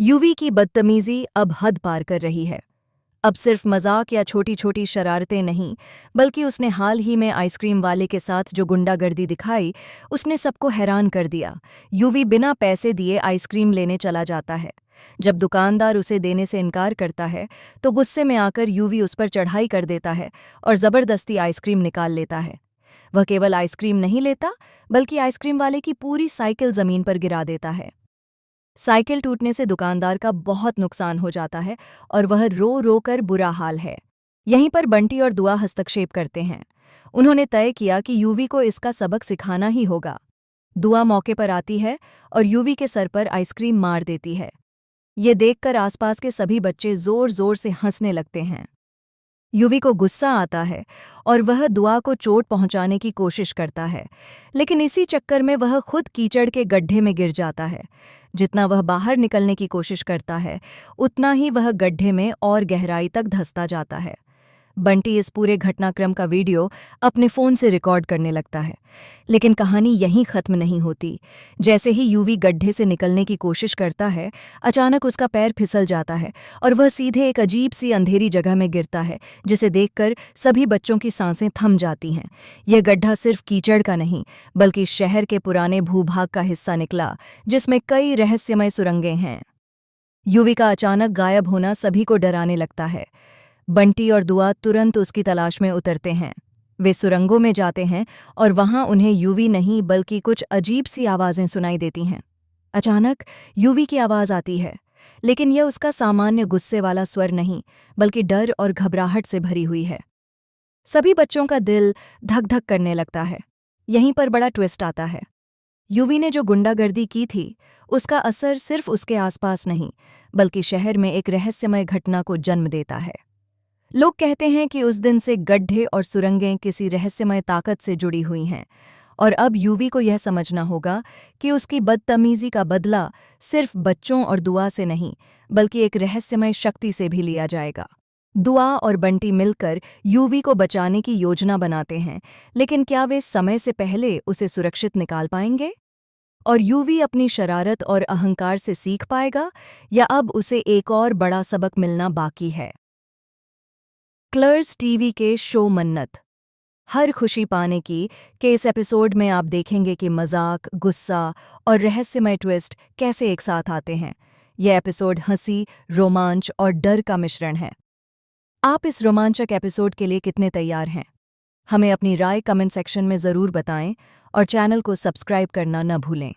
UV की बदतमीजी अब हद पार कर रही है। अब सिर्फ मजाक या छोटी छोटी शरारतें नहीं, बल्कि उसने हाल ही में आइसक्रीम वाले के साथ जो गुंडागर्दी दिखाई, उसने सबको हैरान कर दिया। यूवी बिना पैसे दिए आइसक्रीम लेने चला जाता है। जब दुकानदार उसे देने से इनकार करता है, तो गुस्से में आकर यूवी उस पर चढ़ाई कर देता है और जबरदस्ती आइसक्रीम निकाल लेता है। वह केवल आइसक्रीम नहीं लेता, बल्कि आइसक्रीम वाले की पूरी साइकिल जमीन पर गिरा देता है। साइकिल टूटने से दुकानदार का बहुत नुकसान हो जाता है और वह रो रो कर बुरा हाल है। यहीं पर बंटी और दुआ हस्तक्षेप करते हैं। उन्होंने तय किया कि यूवी को इसका सबक सिखाना ही होगा। दुआ मौके पर आती है और यूवी के सर पर आइसक्रीम मार देती है। ये देखकर आसपास के सभी बच्चे जोर जोर से हंसने लगते हैं। युवी को गुस्सा आता है और वह दुआ को चोट पहुंचाने की कोशिश करता है, लेकिन इसी चक्कर में वह खुद कीचड़ के गड्ढे में गिर जाता है। जितना वह बाहर निकलने की कोशिश करता है, उतना ही वह गड्ढे में और गहराई तक धंसता जाता है। बंटी इस पूरे घटनाक्रम का वीडियो अपने फ़ोन से रिकॉर्ड करने लगता है, लेकिन कहानी यहीं ख़त्म नहीं होती। जैसे ही यूवी गड्ढे से निकलने की कोशिश करता है, अचानक उसका पैर फिसल जाता है और वह सीधे एक अजीब सी अंधेरी जगह में गिरता है, जिसे देखकर सभी बच्चों की सांसें थम जाती हैं। यह गड्ढा सिर्फ कीचड़ का नहीं, बल्कि शहर के पुराने भूभाग का हिस्सा निकला, जिसमें कई रहस्यमय सुरंगें हैं। यूवी का अचानक गायब होना सभी को डराने लगता है। बंटी और दुआ तुरंत उसकी तलाश में उतरते हैं। वे सुरंगों में जाते हैं और वहां उन्हें यूवी नहीं बल्कि कुछ अजीब सी आवाज़ें सुनाई देती हैं। अचानक यूवी की आवाज़ आती है, लेकिन यह उसका सामान्य गुस्से वाला स्वर नहीं, बल्कि डर और घबराहट से भरी हुई है। सभी बच्चों का दिल धक धक करने लगता है। यहीं पर बड़ा ट्विस्ट आता है। यूवी ने जो गुंडागर्दी की थी, उसका असर सिर्फ उसके आसपास नहीं, बल्कि शहर में एक रहस्यमय घटना को जन्म देता है। लोग कहते हैं कि उस दिन से गड्ढे और सुरंगें किसी रहस्यमय ताकत से जुड़ी हुई हैं, और अब यूवी को यह समझना होगा कि उसकी बदतमीजी का बदला सिर्फ बच्चों और दुआ से नहीं, बल्कि एक रहस्यमय शक्ति से भी लिया जाएगा। दुआ और बंटी मिलकर यूवी को बचाने की योजना बनाते हैं, लेकिन क्या वे समय से पहले उसे सुरक्षित निकाल पाएंगे? और यूवी अपनी शरारत और अहंकार से सीख पाएगा, या अब उसे एक और बड़ा सबक मिलना बाकी है? कलर्स टीवी के शो मन्नत, हर खुशी पाने की के इस एपिसोड में आप देखेंगे कि मजाक, गुस्सा और रहस्यमय ट्विस्ट कैसे एक साथ आते हैं। यह एपिसोड हंसी, रोमांच और डर का मिश्रण है। आप इस रोमांचक एपिसोड के लिए कितने तैयार हैं? हमें अपनी राय कमेंट सेक्शन में ज़रूर बताएं और चैनल को सब्सक्राइब करना न भूलें।